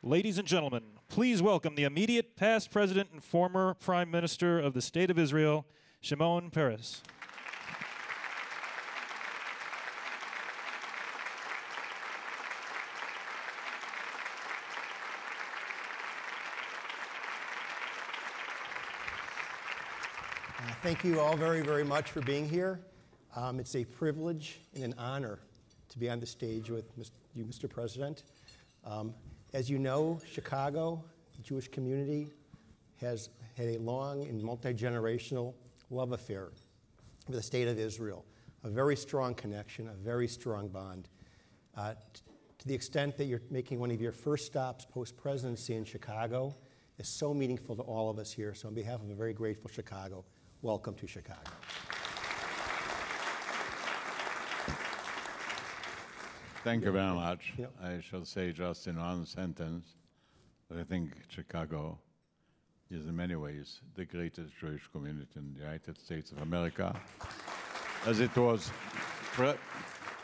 Ladies and gentlemen, please welcome the immediate past president and former prime minister of the State of Israel, Shimon Peres. Thank you all very, very much for being here. It's a privilege and an honor to be on the stage with you, Mr. President. As you know, Chicago, the Jewish community, has had a long and multi-generational love affair with the State of Israel, a very strong connection, a very strong bond. To the extent that you're making one of your first stops post-presidency in Chicago is so meaningful to all of us here. So on behalf of a very grateful Chicago, welcome to Chicago. Thank you very much. Yep. I shall say just in one sentence that I think Chicago is in many ways the greatest Jewish community in the United States of America, as it was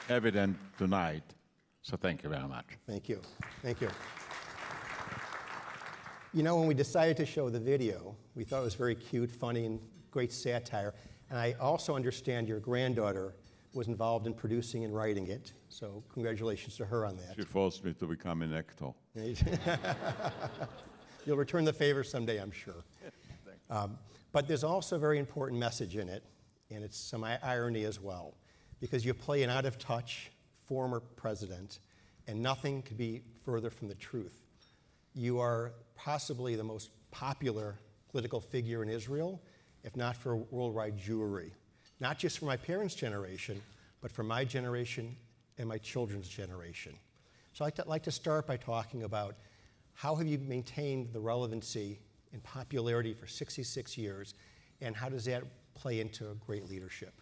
evident tonight. So thank you very much. Thank you. Thank you. You know, when we decided to show the video, we thought it was very cute, funny, and great satire. And I also understand your granddaughter was involved in producing and writing it. So congratulations to her on that. She forced me to become an actor. You'll return the favor someday, I'm sure. But there's also a very important message in it, and it's some irony as well, because you play an out-of-touch former president, and nothing could be further from the truth. You are possibly the most popular political figure in Israel, if not for worldwide Jewry. Not just for my parents' generation, but for my generation and my children's generation. So I'd like to start by talking about how have you maintained the relevancy and popularity for 66 years, and how does that play into great leadership?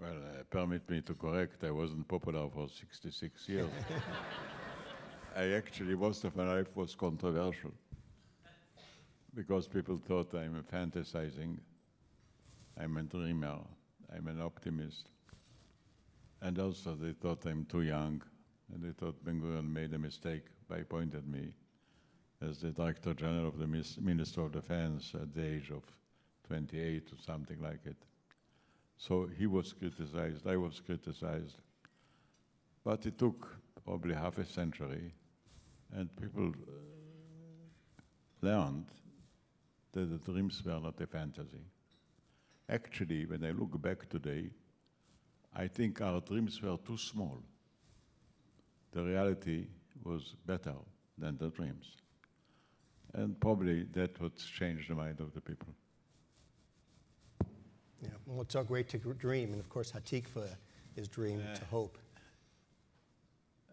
Well, permit me to correct, I wasn't popular for 66 years. Most of my life was controversial, because people thought I'm fantasizing, I'm a dreamer, I'm an optimist. And also they thought I'm too young, and they thought Ben-Gurion made a mistake by appointing me as the Director General of the Minister of Defense at the age of 28 or something like it. So he was criticized, I was criticized. But it took probably half a century, and people learned that the dreams were not a fantasy. Actually, when I look back today, I think our dreams were too small. The reality was better than the dreams. And probably that would change the mind of the people. Yeah, well, it's so great to dream, and of course, Hatikva is dream to hope.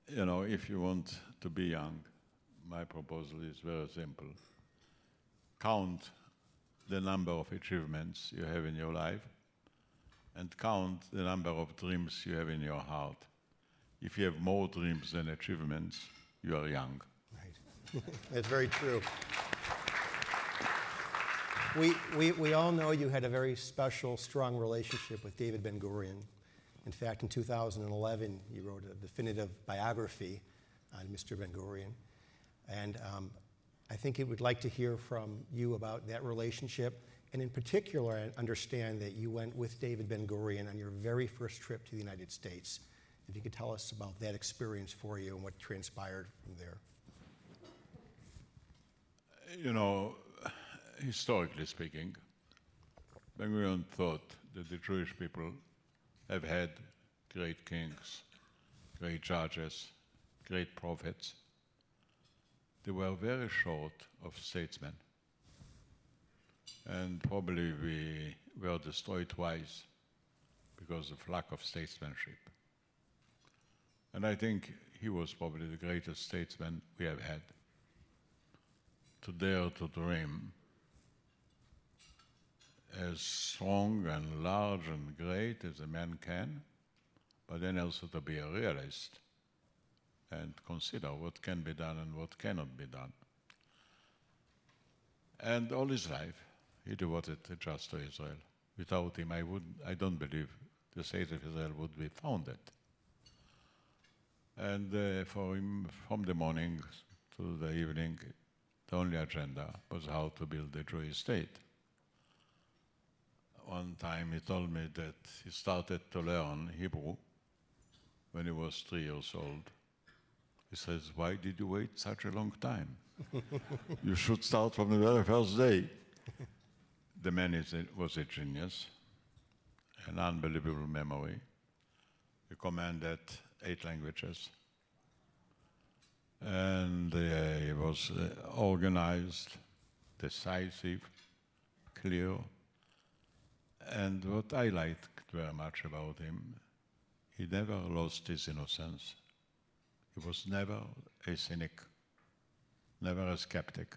You know, if you want to be young, my proposal is very simple. Count the number of achievements you have in your life, and count the number of dreams you have in your heart. If you have more dreams than achievements, you are young. Right. That's very true. We all know you had a very special, strong relationship with David Ben-Gurion. In fact, in 2011, you wrote a definitive biography on Mr. Ben-Gurion. And I think it would like to hear from you about that relationship. And in particular, I understand that you went with David Ben-Gurion on your very first trip to the United States. If you could tell us about that experience for you and what transpired from there. You know, historically speaking, Ben-Gurion thought that the Jewish people have had great kings, great judges, great prophets. They were very short of statesmen. And probably we were destroyed twice because of lack of statesmanship. And I think he was probably the greatest statesman we have had. To dare to dream as strong and large and great as a man can, but then also to be a realist and consider what can be done and what cannot be done. And all his life, he devoted just to Israel. Without him, I don't believe the state of Israel would be founded. And for him, from the morning to the evening, the only agenda was how to build a Jewish state. One time he told me that he started to learn Hebrew when he was 3 years old. He says, "Why did you wait such a long time? You should start from the very first day." The man was a genius, an unbelievable memory. He commanded 8 languages. And he was organized, decisive, clear. And what I liked very much about him, he never lost his innocence. He was never a cynic, never a skeptic.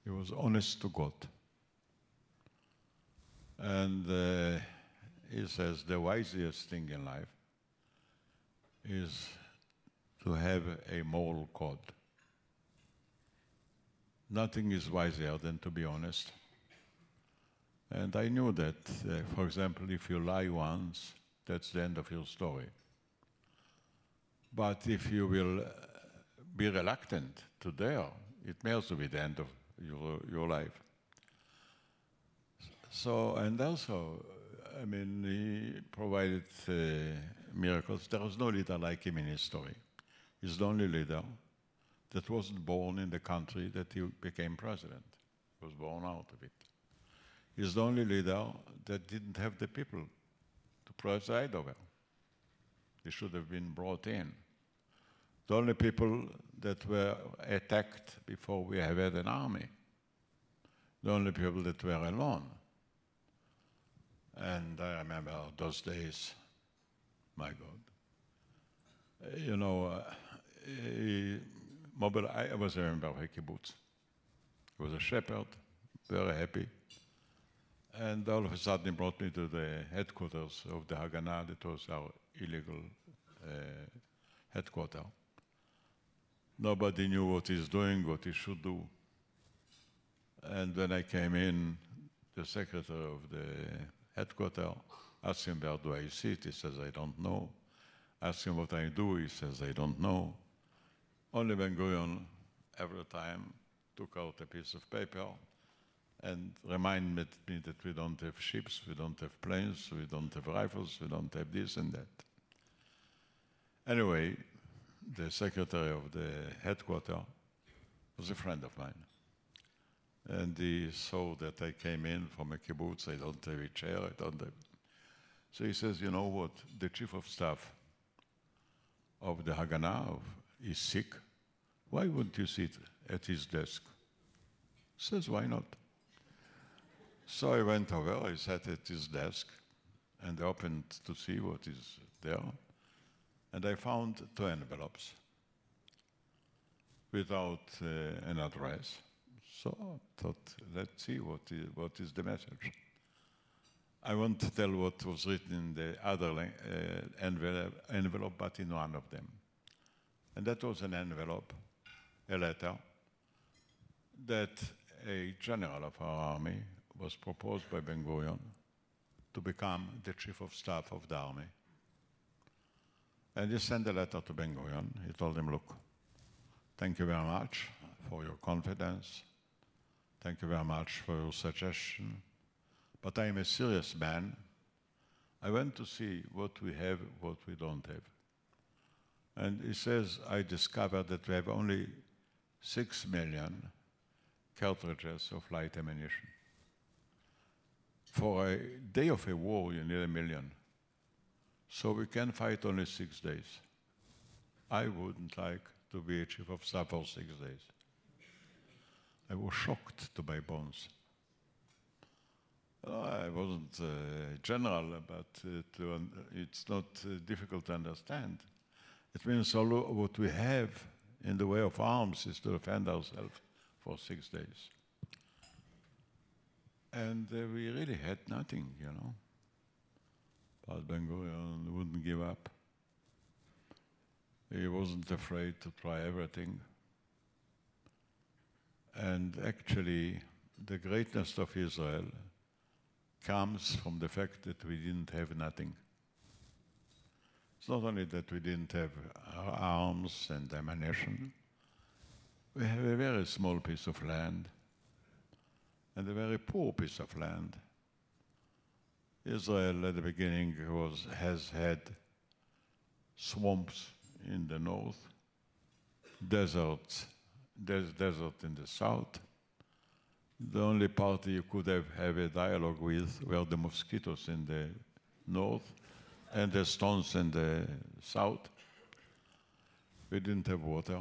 He was honest to God. And he says the wisest thing in life is to have a moral code. Nothing is wiser than to be honest. And I knew that, for example, if you lie once, that's the end of your story. But if you will be reluctant to dare, it may also be the end of your life. So, and also, I mean, he provided miracles. There was no leader like him in history. He's the only leader that wasn't born in the country that he became president. He was born out of it. He's the only leader that didn't have the people to preside over. They should have been brought in. The only people that were attacked before we have had an army. The only people that were alone. And I remember those days, my God. You know, I was a member of a kibbutz. He was a shepherd, very happy. And all of a sudden he brought me to the headquarters of the Haganah. That was our illegal headquarters. Nobody knew what he's doing, what he should do. And when I came in, the secretary of the headquarters asked him, "Where do I sit?" He says, "I don't know." Asked him what I do, he says, "I don't know." Only Ben-Gurion, every time, took out a piece of paper and reminded me that we don't have ships, we don't have planes, we don't have rifles, we don't have this and that. Anyway, the secretary of the headquarters was a friend of mine. And he saw that I came in from a kibbutz, I don't have a chair, I don't have... So he says, "You know what, the chief of staff of the Haganah is sick. Why wouldn't you sit at his desk?" He says, "Why not?" So I went over, I sat at his desk, and opened to see what is there. And I found 2 envelopes without an address. So I thought, let's see what is the message. I won't tell what was written in the other envelope, but in one of them. And that was an envelope, a letter, that a general of our army was proposed by Ben-Gurion to become the chief of staff of the army. And he sent a letter to Ben-Gurion. He told him, "Look, thank you very much for your confidence. Thank you very much for your suggestion. But I am a serious man. I want to see what we have, what we don't have." And he says, "I discovered that we have only 6 million cartridges of light ammunition. For a day of a war, you need 1 million. So we can fight only 6 days. I wouldn't like to be a chief of staff for 6 days." I was shocked to my bones. I wasn't a general, but it's not difficult to understand. It means all what we have in the way of arms is to defend ourselves for 6 days. And we really had nothing, you know. But Ben-Gurion wouldn't give up. He wasn't afraid to try everything. And actually, the greatness of Israel comes from the fact that we didn't have nothing. It's not only that we didn't have arms and ammunition, We have a very small piece of land and a very poor piece of land. Israel at the beginning has had swamps in the north, desert in the south. The only party you could have a dialogue with were the mosquitoes in the north and the stones in the south. We didn't have water.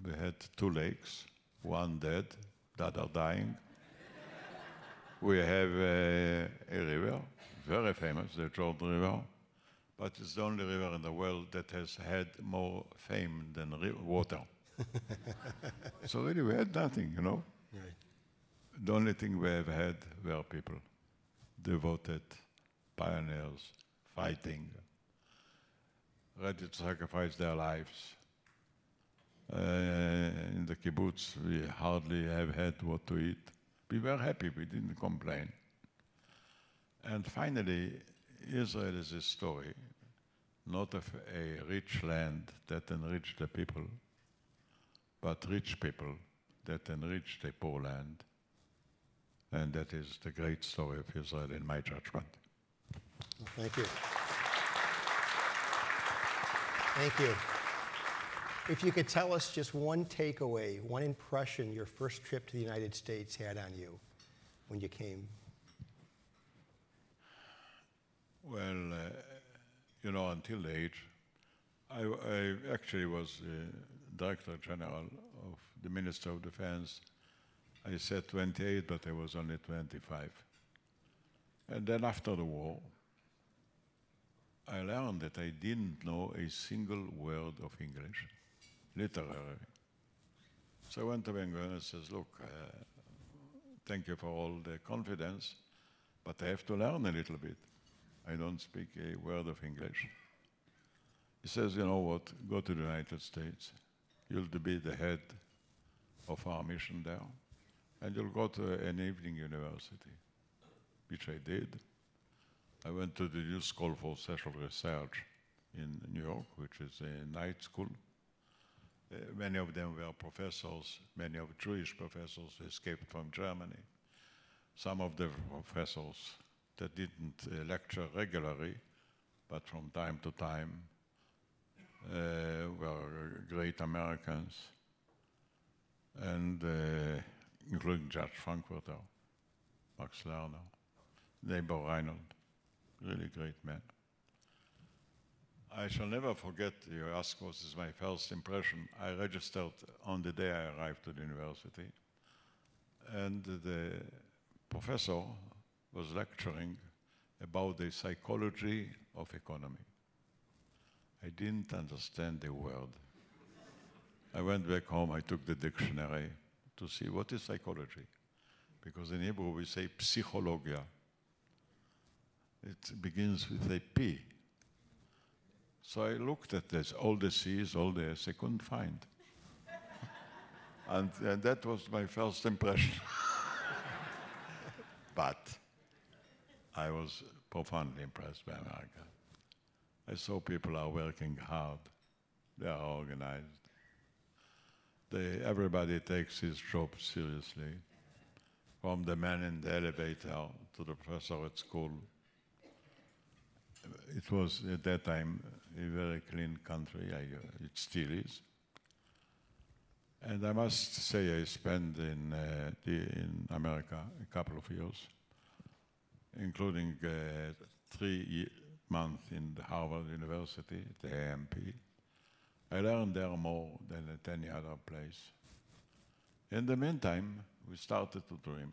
We had 2 lakes, one dead, the other dying. We have a river, very famous, the Jordan River, but it's the only river in the world that has had more fame than water. So really we had nothing, you know? Right. The only thing we have had were people, devoted, pioneers, fighting, ready to sacrifice their lives. In the kibbutz, we hardly have had what to eat. We were happy, we didn't complain. And finally, Israel is a story, not of a rich land that enriched the people, but rich people that enriched a poor land. And that is the great story of Israel in my judgment. Well, thank you. Thank you. If you could tell us just one takeaway, one impression your first trip to the United States had on you when you came. Well, you know, until the age, I actually was Director General of the Minister of Defense. I said 28, but I was only 25. And then after the war, I learned that I didn't know a single word of English, literary. So I went to Ben-Gurion and says, look, thank you for all the confidence, but I have to learn a little bit. I don't speak a word of English. He says, you know what, go to the United States. You'll be the head of our mission there, and you'll go to an evening university, which I did. I went to the New School for Social Research in New York, which is a night school. Many of them were professors, many of Jewish professors who escaped from Germany. Some of the professors that didn't lecture regularly, but from time to time, were great Americans, and including Judge Frankfurter, Max Lerner, Neighbor Reinhold, really great man. I shall never forget, you asked what is my first impression. I registered on the day I arrived to the university, and the professor was lecturing about the psychology of economy. I didn't understand a word. I went back home, I took the dictionary to see what is psychology. Because in Hebrew we say psychologia. It begins with a P. So I looked at this, all the C's, all the S, I couldn't find. and that was my first impression. But I was profoundly impressed by America. I saw people are working hard. They are organized. Everybody takes his job seriously, from the man in the elevator to the professor at school. It was, at that time, a very clean country. It still is. And I must say I spent in America a couple of years, including 3 months in the Harvard University, the AMP. I learned there more than at any other place. In the meantime, we started to dream.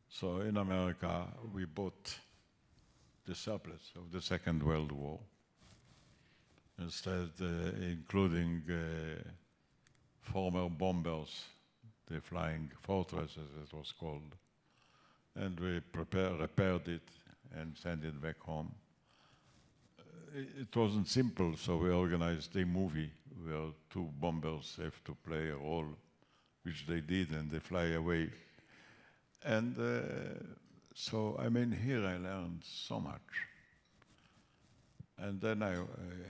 So in America, we bought the surplus of the Second World War, instead including former bombers, the Flying Fortress, as it was called, and we repaired it and sent it back home. It wasn't simple, so we organized a movie where 2 bombers have to play a role, which they did, and they fly away. And so, I mean, here I learned so much. And then I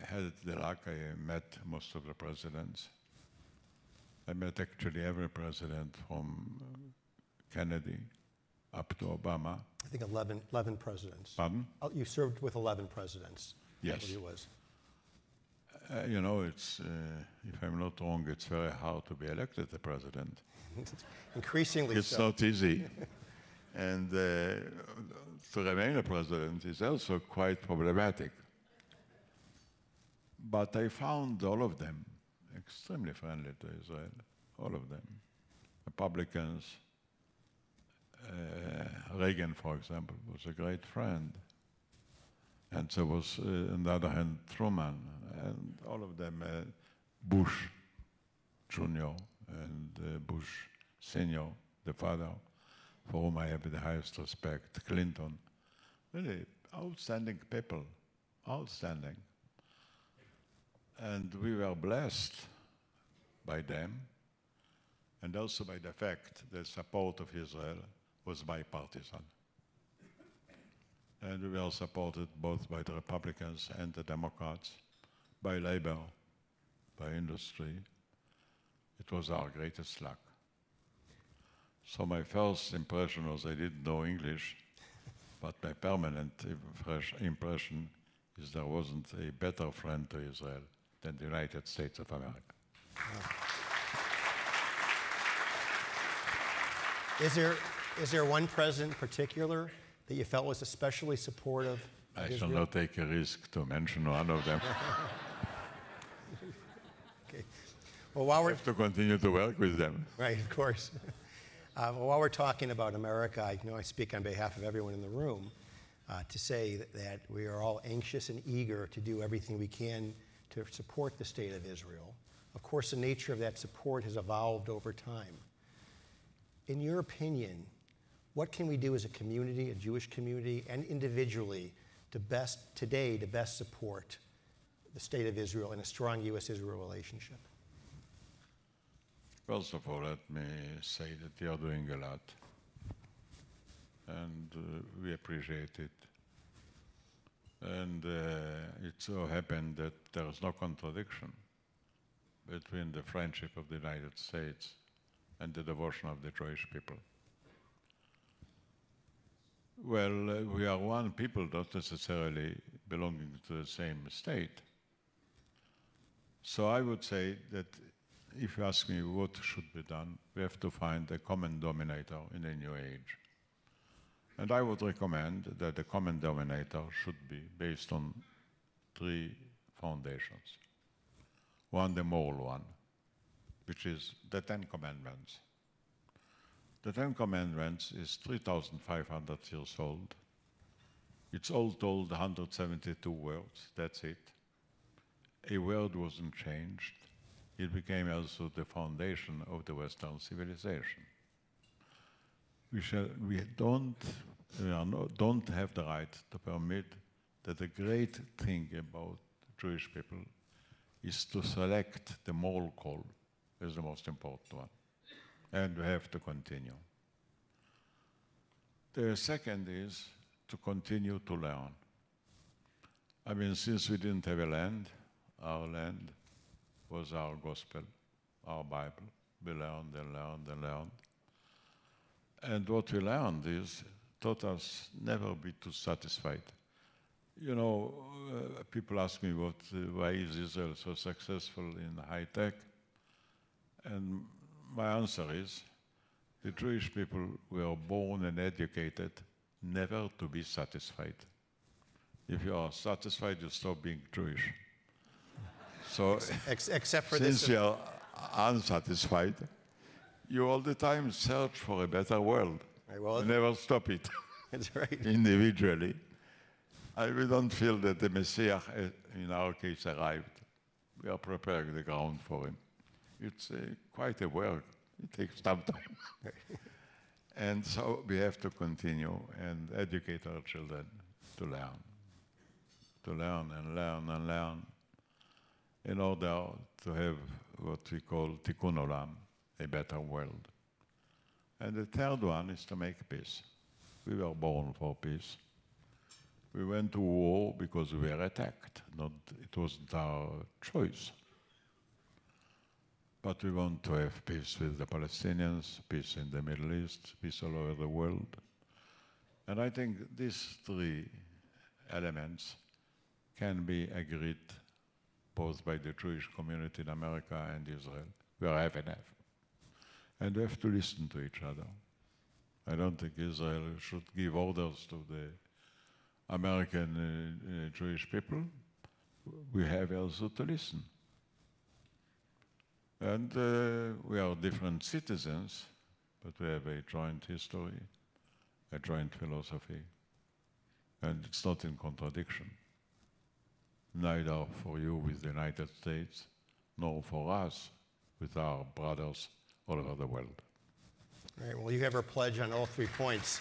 had the luck, I met most of the presidents. I met actually every president from Kennedy up to Obama. I think 11 presidents. Pardon? Oh, you served with 11 presidents. Yes. I believe it was. You know, it's, if I'm not wrong, it's very hard to be elected a president. Increasingly It's so. not easy. And to remain a president is also quite problematic. But I found all of them extremely friendly to Israel, all of them. Republicans, Reagan, for example, was a great friend. And so was, on the other hand, Truman, and all of them, Bush Jr. and Bush Sr., the father, for whom I have the highest respect, Clinton. Really outstanding people, outstanding. And we were blessed by them, and also by the fact that support of Israel was bipartisan. And we were supported both by the Republicans and the Democrats, by labor, by industry. It was our greatest luck. So my first impression was I didn't know English, but my permanent impression is there wasn't a better friend to Israel than the United States of America. Is there one president in particular that you felt was especially supportive of I Israel? shall not take a risk to mention one of them. Okay. Well, while I we're have to continue to work with them. right, of course. Well, while we're talking about America, I know I speak on behalf of everyone in the room to say that we are all anxious and eager to do everything we can to support the state of Israel. Of course, the nature of that support has evolved over time. In your opinion, what can we do as a community, a Jewish community, and individually to best support the state of Israel and a strong U.S.-Israel relationship? First of all, let me say that you are doing a lot, and we appreciate it. And it so happened that there is no contradiction between the friendship of the United States and the devotion of the Jewish people. Well, we are one people, not necessarily belonging to the same state. So I would say that if you ask me what should be done, we have to find a common denominator in a new age. And I would recommend that the common denominator should be based on 3 foundations. One, the moral one, which is the 10 Commandments. The 10 Commandments is 3,500 years old. It's all told 172 words, that's it. A word wasn't changed. It became also the foundation of the Western civilization. We don't have the right to permit that the great thing about Jewish people is to select the moral code as the most important one. And we have to continue. The second is to continue to learn. I mean, since we didn't have a land, our land was our gospel, our Bible. We learned and learned and learned. And what we learned is taught us never be too satisfied. You know, people ask me why is Israel so successful in high tech? And my answer is, the Jewish people were born and educated never to be satisfied. If you are satisfied, you stop being Jewish. So, Except for since this. you are unsatisfied, you all the time search for a better world. Right, well, you never stop it. That's right. Individually. We don't feel that the Messiah, in our case, arrived. We are preparing the ground for him. It's quite a work. It takes some time. And so we have to continue and educate our children to learn and learn and learn in order to have what we call tikkun olam, a better world. And the third one is to make peace. We were born for peace. We went to war because we were attacked. It wasn't our choice. but we want to have peace with the Palestinians, peace in the Middle East, peace all over the world. And I think these three elements can be agreed both by the Jewish community in America and Israel. We are half and half. And we have to listen to each other. I don't think Israel should give orders to the American Jewish people. We have also to listen. And we are different citizens, but we have a joint history, a joint philosophy, and it's not in contradiction, neither for you with the United States, nor for us with our brothers all over the world. All right, well, you have our pledge on all 3 points.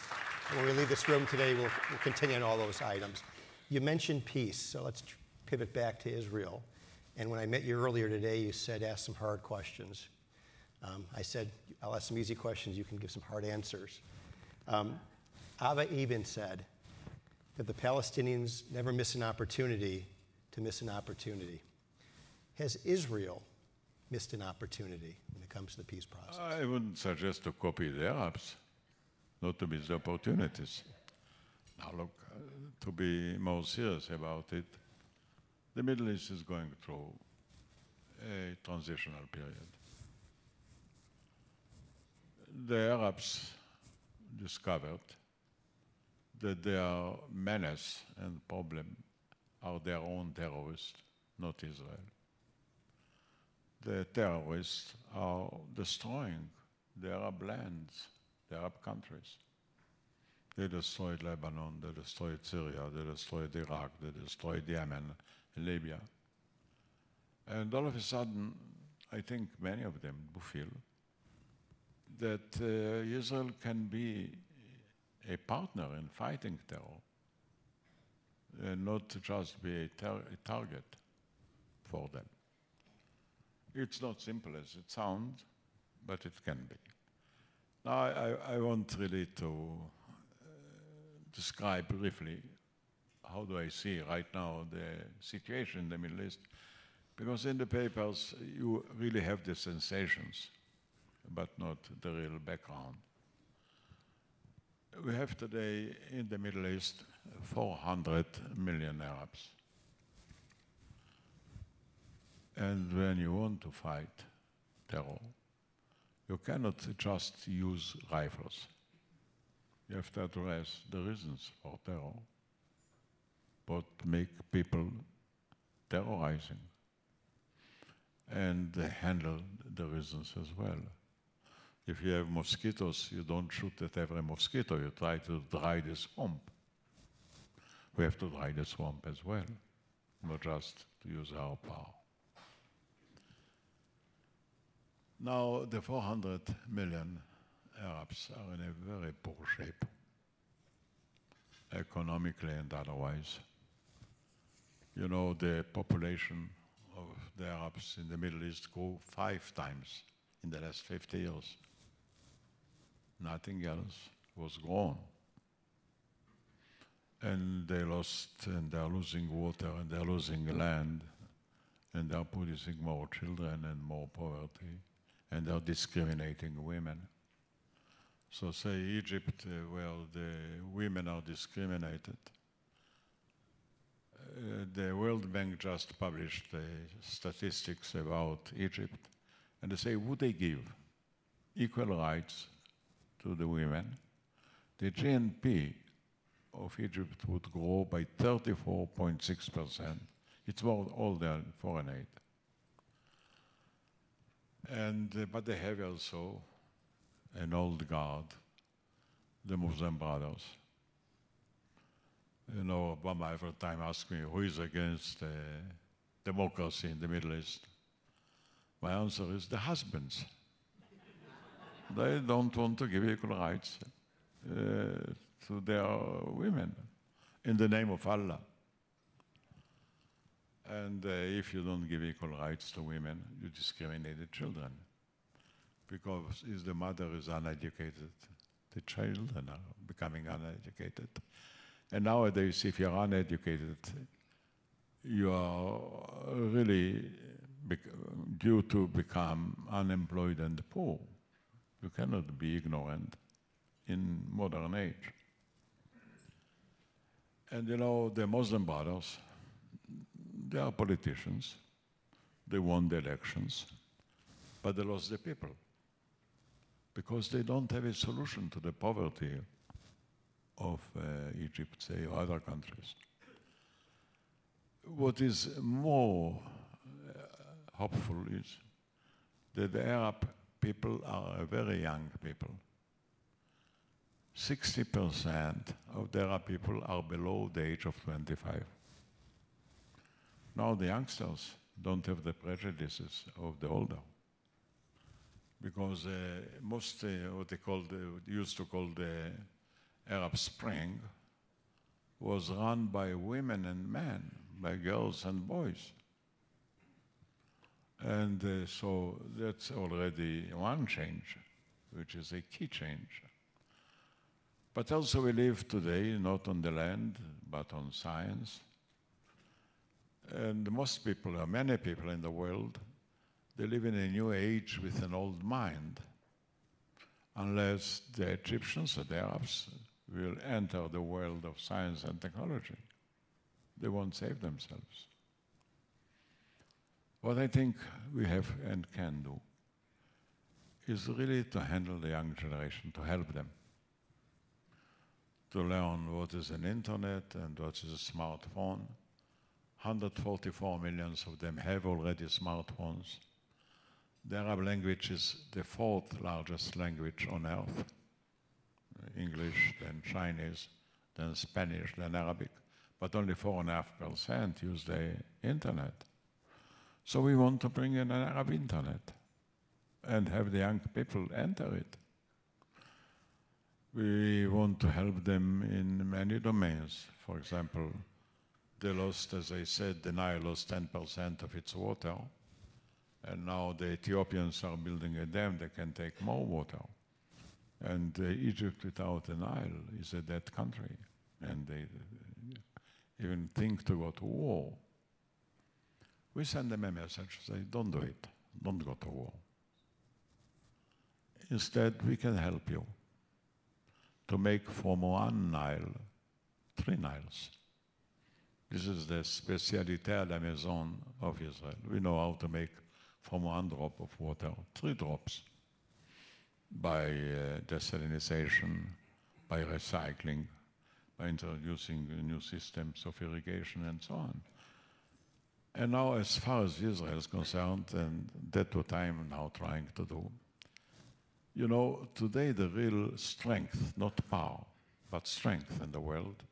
When we leave this room today, we'll continue on all those items. You mentioned peace, so let's pivot back to Israel. And when I met you earlier today, you said ask some hard questions. I said, I'll ask some easy questions, you can give some hard answers. Abba Eban said that the Palestinians never miss an opportunity to miss an opportunity. Has Israel missed an opportunity when it comes to the peace process? I wouldn't suggest to copy the Arabs, not to miss the opportunities. Now look, to be more serious about it, the Middle East is going through a transitional period. The Arabs discovered that their menace and problem are their own terrorists, not Israel. The terrorists are destroying the Arab lands, the Arab countries. They destroyed Lebanon, they destroyed Syria, they destroyed Iraq, they destroyed Yemen, Libya. And all of a sudden, I think many of them do feel that Israel can be a partner in fighting terror and not just be a target for them. It's not simple as it sounds, but it can be. Now, I want really to describe briefly how do I see right now the situation in the Middle East, because in the papers you really have the sensations, but not the real background. We have today in the Middle East 400 million Arabs. And when you want to fight terror, you cannot just use rifles. You have to address the reasons for terror, but make people terrorizing and handle the reasons as well. If you have mosquitoes, you don't shoot at every mosquito, you try to dry the swamp. We have to dry the swamp as well, not just to use our power. Now, the 400 million Arabs are in a very poor shape, economically and otherwise. You know, the population of the Arabs in the Middle East grew 5 times in the last 50 years. Nothing else was grown. And they lost, and they're losing water, and they're losing land, and they're producing more children and more poverty, and they're discriminating women. So say Egypt, where the women are discriminated, the World Bank just published statistics about Egypt, and they say, would they give equal rights to the women, the GNP of Egypt would grow by 34.6%. It's more all than foreign aid. And, but they have also an old guard, the Muslim Brothers. You know, Obama every time asks me, who is against democracy in the Middle East? My answer is the husbands. They don't want to give equal rights to their women in the name of Allah. And if you don't give equal rights to women, you discriminate the children. Because if the mother is uneducated, the children are becoming uneducated. And nowadays, if you're uneducated, you are really due to become unemployed and poor. You cannot be ignorant in modern age. And you know, the Muslim brothers, they are politicians. They won the elections, but they lost the people because they don't have a solution to the poverty of Egypt, say, or other countries. What is more hopeful is that the Arab people are a very young people. 60% of the Arab people are below the age of 25. Now the youngsters don't have the prejudices of the older, because most what they used to call the Arab Spring was run by women and men, by girls and boys. And so that's already one change, which is a key change. But also we live today not on the land, but on science. And most people, or many people in the world, they live in a new age with an old mind, unless the Egyptians or the Arabs will enter the world of science and technology. They won't save themselves. What I think we have and can do is really to handle the young generation, to help them, to learn what is an internet and what is a smartphone. 144 million of them have already smartphones. The Arab language is the 4th largest language on earth. English, then Chinese, then Spanish, then Arabic. But only 4.5% use the internet. So we want to bring in an Arab internet and have the young people enter it. We want to help them in many domains. For example, they lost, as I said, the Nile lost 10% of its water, and now the Ethiopians are building a dam that can take more water. And Egypt without the Nile is a dead country, and they even think to go to war. We send them a message, say, don't do it, don't go to war. Instead, we can help you to make from one Nile 3 Niles. This is the spécialité à la maison of Israel. We know how to make from 1 drop of water 3 drops by desalination, by recycling, by introducing new systems of irrigation and so on. And now, as far as Israel is concerned, and that's what I'm now trying to do, you know, today the real strength, not power, but strength in the world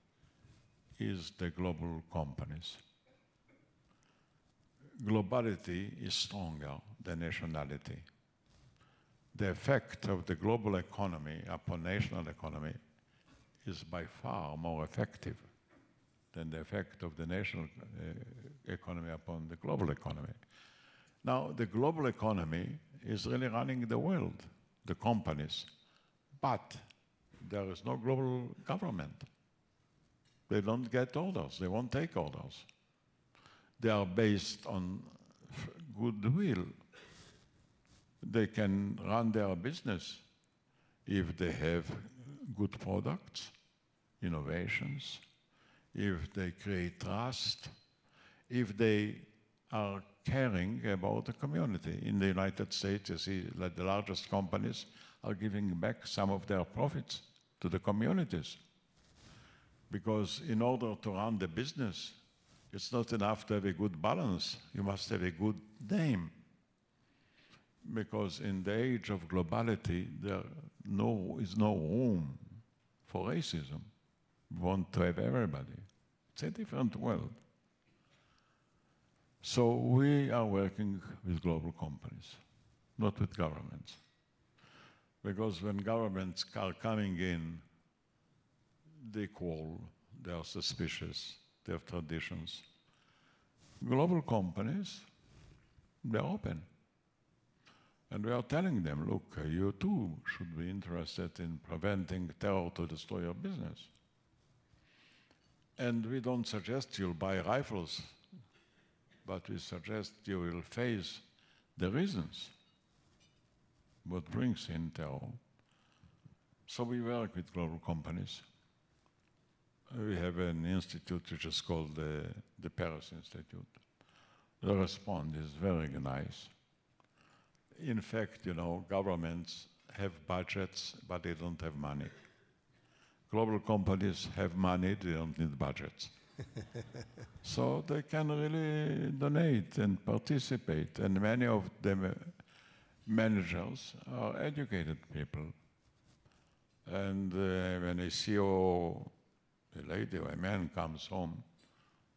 is the global companies. Globality is stronger than nationality. The effect of the global economy upon national economy is by far more effective than the effect of the national economy upon the global economy. Now, the global economy is really running the world, the companies, but there is no global government. They don't get orders, they won't take orders. They are based on goodwill. They can run their business if they have good products, innovations, if they create trust, if they are caring about the community. In the United States, you see that the largest companies are giving back some of their profits to the communities. Because in order to run the business, it's not enough to have a good balance. You must have a good name. Because in the age of globality, there is no room for racism. We want to have everybody. It's a different world. So we are working with global companies, not with governments. Because when governments are coming in, they call, they are suspicious, they have traditions. Global companies, they're open. And we are telling them, look, you too should be interested in preventing terror to destroy your business. And we don't suggest you'll buy rifles, but we suggest you will face the reasons what brings in terror. So we work with global companies. We have an institute which is called the Paris Institute. The response is very nice. In fact, governments have budgets, but they don't have money. Global companies have money, they don't need budgets. So they can really donate and participate, and many of them managers are educated people. And when a CEO, a lady or a man comes home,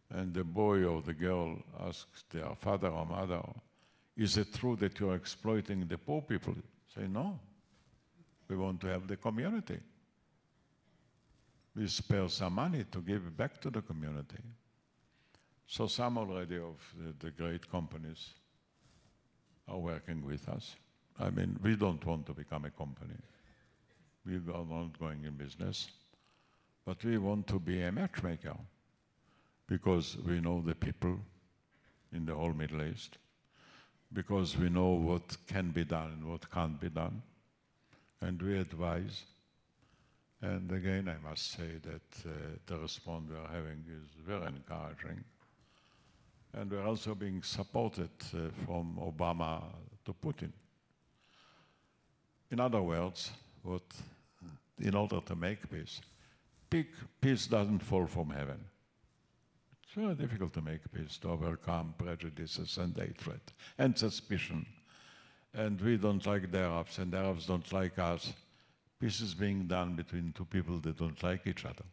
and the boy or the girl asks their father or mother, is it true that you're exploiting the poor people? Say, no. We want to help the community. We spare some money to give back to the community. So some already of the great companies are working with us. I mean, we don't want to become a company. We are not going in business. But we want to be a matchmaker because we know the people in the whole Middle East, because we know what can be done and what can't be done, and we advise. And again, I must say that the response we are having is very encouraging. And we're also being supported from Obama to Putin. In other words, in order to make peace doesn't fall from heaven. It's very difficult to make peace, to overcome prejudices and hatred and suspicion. And we don't like the Arabs, and the Arabs don't like us. Peace is being done between two people that don't like each other.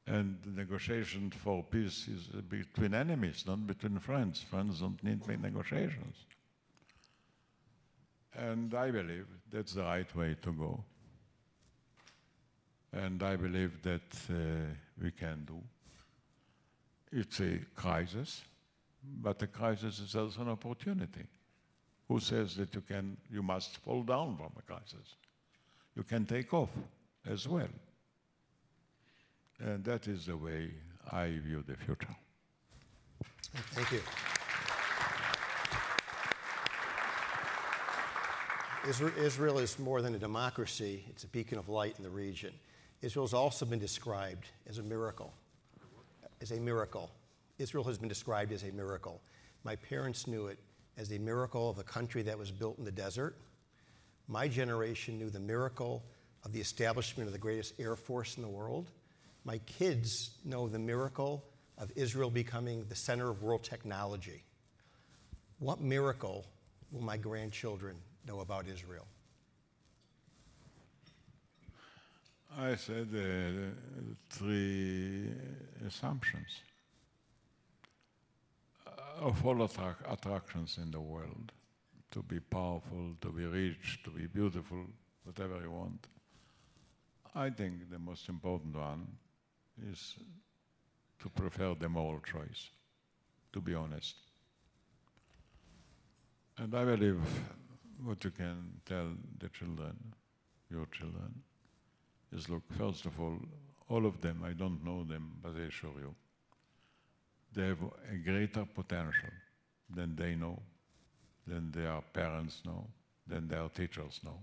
And the negotiation for peace is between enemies, not between friends. Friends don't need negotiations. And I believe that's the right way to go. And I believe that we can do. It's a crisis, but a crisis is also an opportunity. Who says that you must fall down from a crisis? You can take off as well. And that is the way I view the future. Thank you. Israel is more than a democracy. It's a beacon of light in the region. Israel has also been described as a miracle. As a miracle. Israel has been described as a miracle. My parents knew it as a miracle of a country that was built in the desert. My generation knew the miracle of the establishment of the greatest air force in the world. My kids know the miracle of Israel becoming the center of world technology. What miracle will my grandchildren know about Israel? I said three assumptions. Of all attractions in the world, to be powerful, to be rich, to be beautiful, whatever you want, I think the most important one is to prefer the moral choice, to be honest. And I believe what you can tell the children, your children, is look, first of all of them, I don't know them, but I assure you, they have a greater potential than they know, than their parents know, than their teachers know.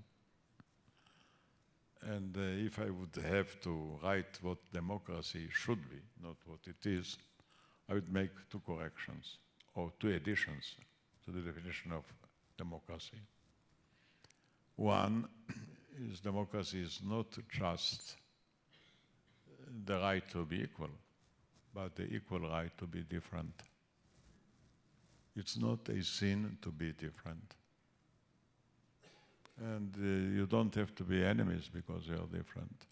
And if I would have to write what democracy should be, not what it is, I would make two corrections, or two additions to the definition of democracy. One is democracy is not just the right to be equal, but the equal right to be different. It's not a sin to be different. And you don't have to be enemies because you are different.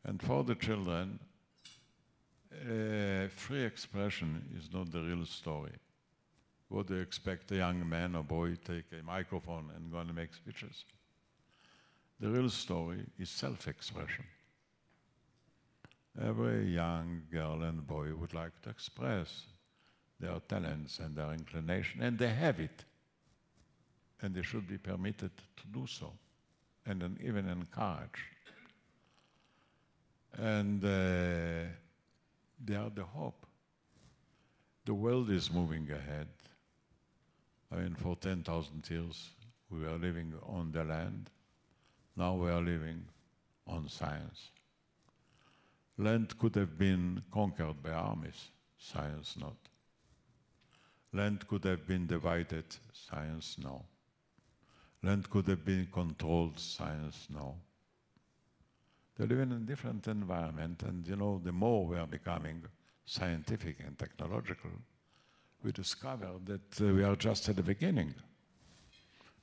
And for the children, free expression is not the real story. What do you expect a young man or boy take a microphone and go and make speeches? The real story is self-expression. Every young girl and boy would like to express their talents and their inclination, and they have it. And they should be permitted to do so, and then even encouraged. And they are the hope the world is moving ahead. I mean, for 10,000 years, we were living on the land. Now we are living on science. Land could have been conquered by armies, science not. Land could have been divided, science no. Land could have been controlled, science no. They live in a different environment, and you know, the more we are becoming scientific and technological, we discover that we are just at the beginning,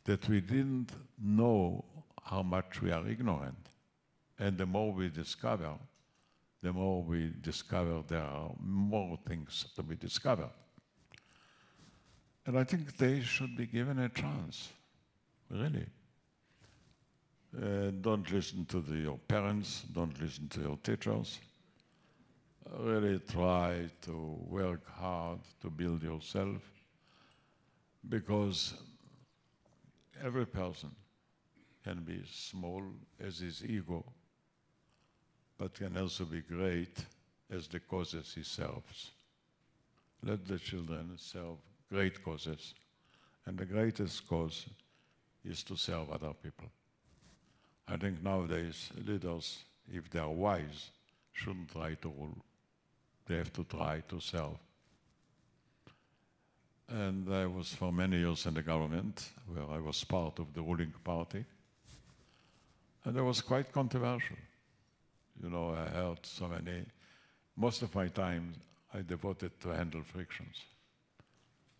that we didn't know how much we are ignorant. And the more we discover there are more things to be discovered. And I think they should be given a chance, really. Don't listen to your parents, don't listen to your teachers. Really try to work hard to build yourself, because every person can be small as his ego, but can also be great as the causes he serves. Let the children serve great causes, and the greatest cause is to serve other people. I think nowadays leaders, if they are wise, shouldn't try to rule. They have to try to serve. And I was for many years in the government, where I was part of the ruling party, and it was quite controversial. You know, I heard so many. Most of my time I devoted to handle frictions.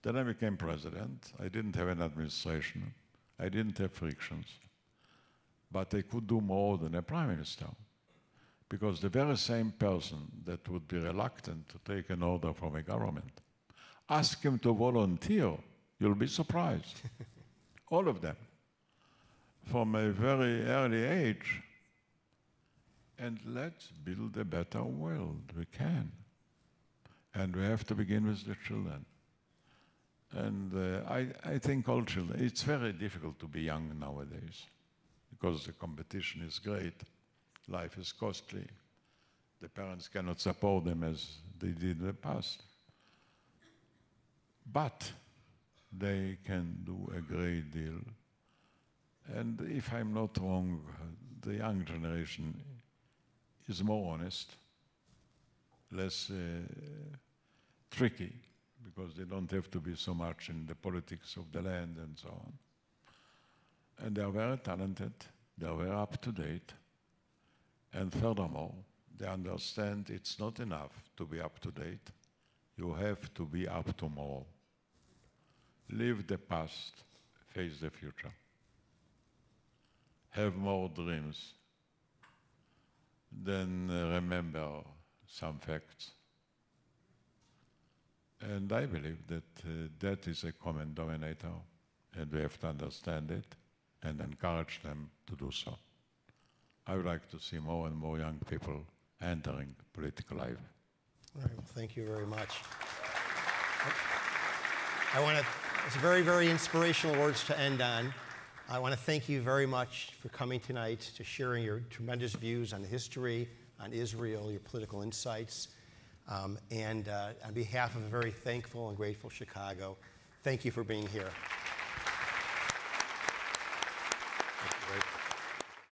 Then I became president. I didn't have an administration. I didn't have frictions. But I could do more than a prime minister, because the very same person that would be reluctant to take an order from a government, ask him to volunteer, you'll be surprised. All of them, from a very early age. And let's build a better world. We can. And we have to begin with the children. And I think all children, it's very difficult to be young nowadays, because the competition is great. Life is costly. The parents cannot support them as they did in the past. But they can do a great deal. And if I'm not wrong, the young generation is more honest, less tricky, because they don't have to be so much in the politics of the land and so on. And they are very talented, they are very up to date, and furthermore, they understand it's not enough to be up to date, you have to be up to more. Leave the past, face the future. Have more dreams. Then remember some facts. And I believe that that is a common denominator, and we have to understand it and encourage them to do so. I would like to see more and more young people entering political life. All right, well, thank you very much. It's very, very inspirational words to end on. I want to thank you very much for coming tonight, to sharing your tremendous views on history, on Israel, your political insights. And on behalf of a very thankful and grateful Chicago, thank you for being here.